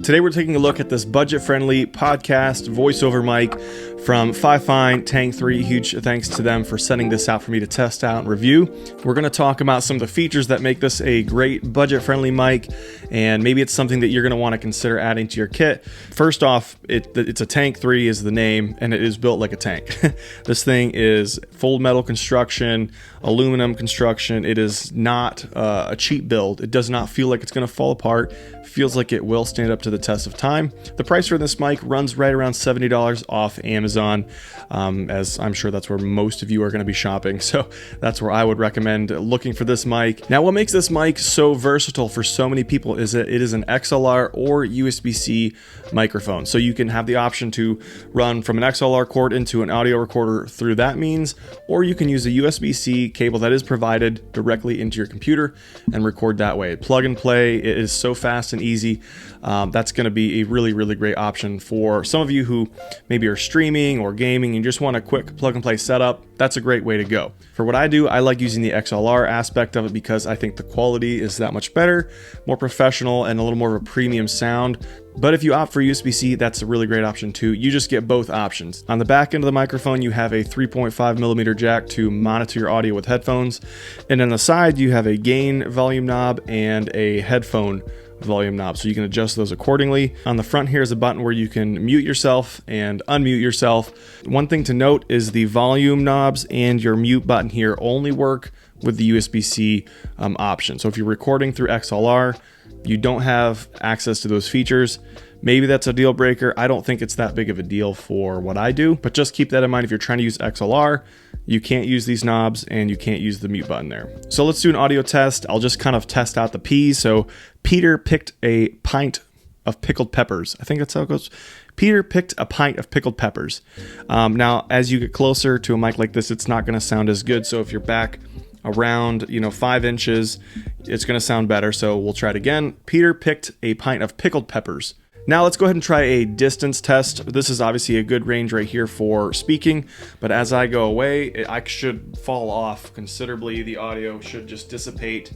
Today we're taking a look at this budget-friendly podcast voiceover mic from FIFINE Tank 3. Huge thanks to them for sending this out for me to test out and review. We're going to talk about some of the features that make this a great budget-friendly mic, and maybe it's something that you're going to want to consider adding to your kit. First off, it's a Tank 3 is the name, and it is built like a tank. This thing is full metal construction, aluminum construction. It is not a cheap build. It does not feel like it's going to fall apart. It feels like it will stand up to the test of time. The price for this mic runs right around $70 off Amazon, as I'm sure that's where most of you are going to be shopping. So that's where I would recommend looking for this mic. Now, what makes this mic so versatile for so many people is that it is an XLR or USB-C microphone. So you can have the option to run from an XLR cord into an audio recorder through that means, or you can use a USB-C cable that is provided directly into your computer and record that way. Plug and play. It is so fast and easy. That's going to be a really, really great option for some of you who maybe are streaming or gaming and just want a quick plug and play setup. That's a great way to go. For what I do, I like using the XLR aspect of it because I think the quality is that much better, more professional, and a little more of a premium sound. But if you opt for USB-C, that's a really great option too. You just get both options. On the back end of the microphone, you have a 3.5mm jack to monitor your audio with headphones. And on the side, you have a gain volume knob and a headphone volume knob, so you can adjust those accordingly. On the front here is a button where you can mute yourself and unmute yourself. One thing to note is the volume knobs and your mute button here only work with the USB-C option. So if you're recording through XLR, you don't have access to those features. Maybe that's a deal breaker. I don't think it's that big of a deal for what I do, but just keep that in mind. If you're trying to use XLR, you can't use these knobs and you can't use the mute button there. So let's do an audio test. I'll just kind of test out the P's. So Peter picked a pint of pickled peppers. I think that's how it goes. Peter picked a pint of pickled peppers. Now, as you get closer to a mic like this, it's not going to sound as good. So if you're back around 5 inches, it's going to sound better. So we'll try it again. Peter picked a pint of pickled peppers. Now let's go ahead and try a distance test. This is obviously a good range right here for speaking, but as I go away, I should fall off considerably. The audio should just dissipate,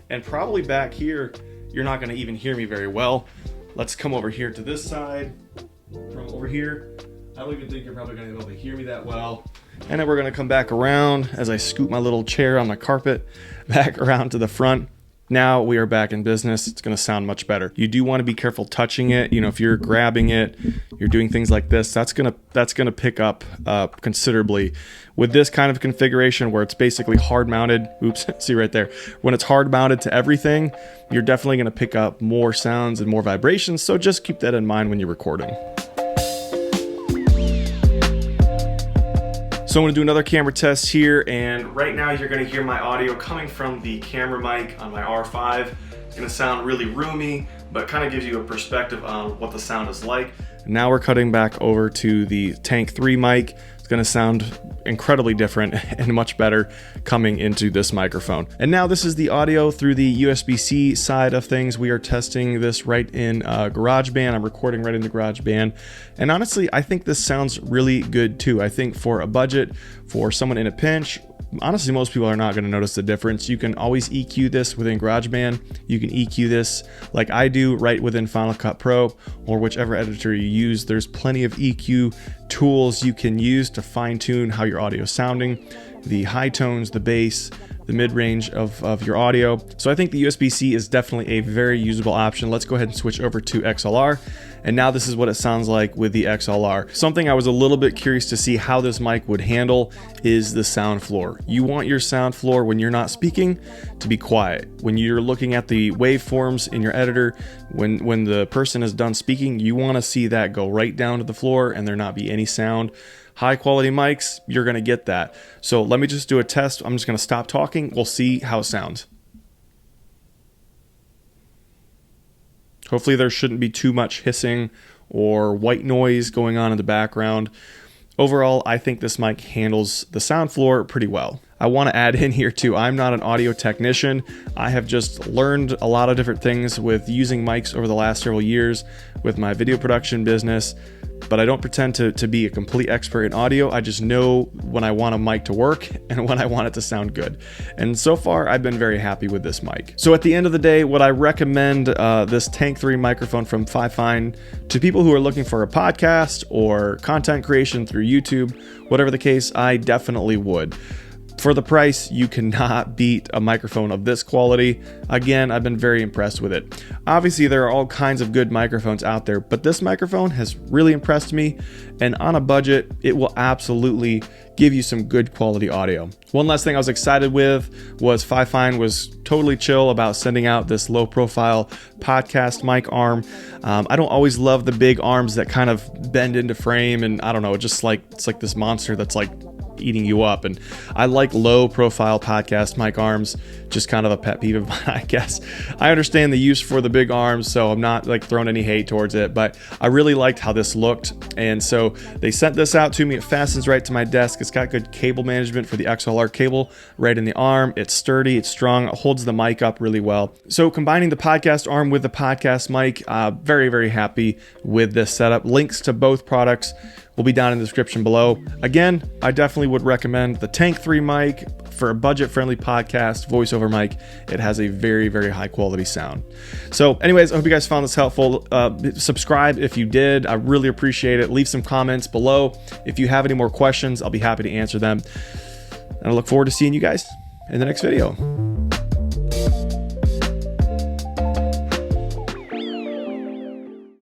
and probably back here, you're not going to even hear me very well. Let's come over here to this side. From over here, I don't even think you're probably going to be able to hear me that well. And then we're going to come back around as I scoot my little chair on the carpet back around to the front. Now we are back in business. It's going to sound much better. You do want to be careful touching it. If you're grabbing it, you're doing things like this, that's going to pick up considerably. With this kind of configuration where it's basically hard mounted, oops, see right there. When it's hard mounted to everything, you're definitely going to pick up more sounds and more vibrations. So just keep that in mind when you're recording. So I'm going to do another camera test here, and right now you're going to hear my audio coming from the camera mic on my R5. It's going to sound really roomy, but kind of gives you a perspective on what the sound is like. Now we're cutting back over to the Tank 3 mic. It's going to sound incredibly different and much better coming into this microphone. And now this is the audio through the USB-C side of things. We are testing this right in GarageBand. I'm recording right into GarageBand. And honestly, I think this sounds really good too. I think for a budget, for someone in a pinch, honestly, most people are not going to notice the difference. You can always EQ this within GarageBand. You can EQ this like I do right within Final Cut Pro or whichever editor you use. There's plenty of EQ tools you can use to fine tune how your audio is sounding, the high tones, the bass, the mid-range of your audio. So I think the USB-C is definitely a very usable option. Let's go ahead and switch over to XLR. And now this is what it sounds like with the XLR. Something I was a little bit curious to see how this mic would handle is the sound floor. You want your sound floor when you're not speaking to be quiet. When you're looking at the waveforms in your editor, when the person is done speaking, you want to see that go right down to the floor and there not be any sound. High quality mics, you're going to get that. So let me just do a test. I'm just going to stop talking. We'll see how it sounds. Hopefully there shouldn't be too much hissing or white noise going on in the background. Overall, I think this mic handles the sound floor pretty well. I want to add in here too, I'm not an audio technician. I have just learned a lot of different things with using mics over the last several years with my video production business. but I don't pretend to be a complete expert in audio. I just know when I want a mic to work and when I want it to sound good. And so far, I've been very happy with this mic. So at the end of the day, would I recommend this Tank 3 microphone from FIFINE to people who are looking for a podcast or content creation through YouTube? Whatever the case, I definitely would. For the price, you cannot beat a microphone of this quality. Again, I've been very impressed with it. Obviously, there are all kinds of good microphones out there, but this microphone has really impressed me, and on a budget, it will absolutely give you some good quality audio. One last thing I was excited with was FIFINE was totally chill about sending out this low profile podcast mic arm. I don't always love the big arms that kind of bend into frame, and I don't know, it's like this monster that's like eating you up. And I like low profile podcast mic arms, just kind of a pet peeve of mine, I guess. I understand the use for the big arms, so I'm not like throwing any hate towards it, but I really liked how this looked. And so they sent this out to me. It fastens right to my desk. It's got good cable management for the XLR cable right in the arm. It's sturdy, it's strong, it holds the mic up really well. So combining the podcast arm with the podcast mic, very, very happy with this setup. Links to both products will be down in the description below. Again, I definitely would recommend the Tank 3 mic for a budget-friendly podcast voiceover mic. It has a very, very high quality sound. So anyways, I hope you guys found this helpful. Subscribe if you did. I really appreciate it. Leave some comments below. If you have any more questions, I'll be happy to answer them. And I look forward to seeing you guys in the next video.